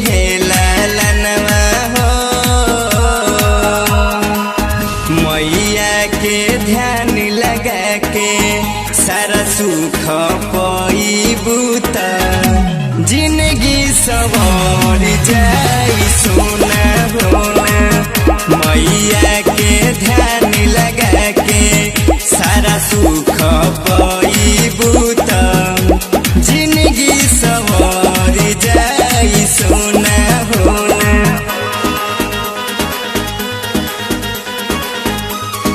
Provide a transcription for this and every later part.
है लालनवा हो। मैया के ध्यान लगा के सारा सुख पाइबू त जिंदगी सवार जाई सोना होना। मैया के ध्यान लगा के सारा सुख पाइबू त जिंदगी सवार जाई सोना होना।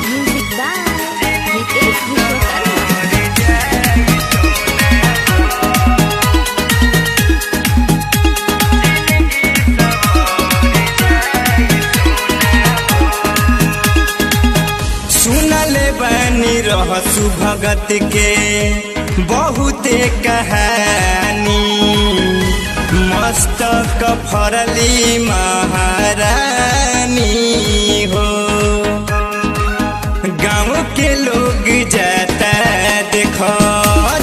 Music by Ritesh Vishwakarma. सुनले बानी रहसु भगत के बहुते कहानी। मस्तक फरली महारानी हो। गाँव के लोग जाता देखो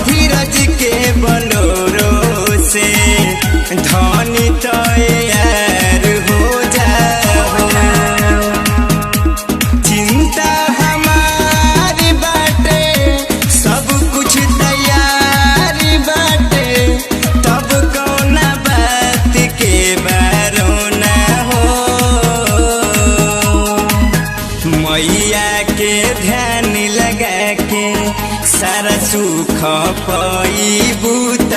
धीरज के बलोरो से धनी तैयार हो जाओ। चिंता हमारी बाटे सब कुछ तैयारी बाटे। तब कौना बात के बारोना हो। मैया के ध्यान लगा के सारा सुख पाइबू त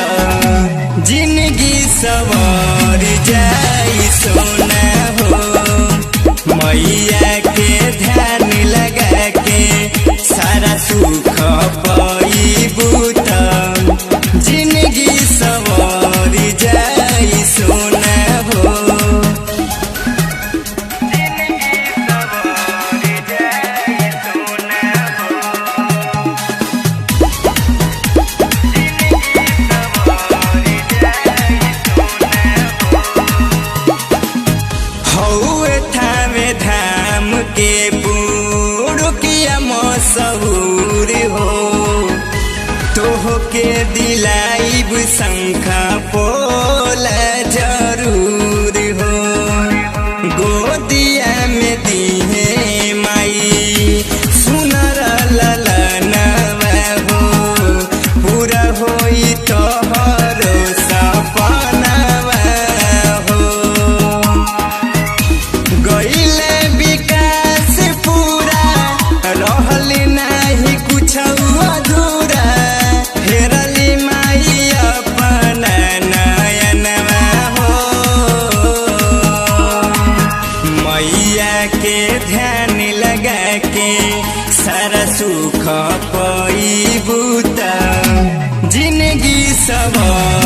जिंदगी सवार जाई सोना हो। मैया के ध्यान लगा के सारा सुख पाइबू त जिंदगी सवार जाई सोना हो। हौवे थावे धाम के बुड़किया मशहूर हो। तोह के दिलाइब शंखा पोला जरूर हो। गोदिया में दीहे माई सुनर ललनवा हो। पूरा होई तोहरो सपनवा हो। गईले विकास पूरा रहल नाही कुछ अधूरा। हेरली माई अपना नयनवा हो। मैया के ध्यान लगा के सारा सुख पाइबू त जिंदगी सवार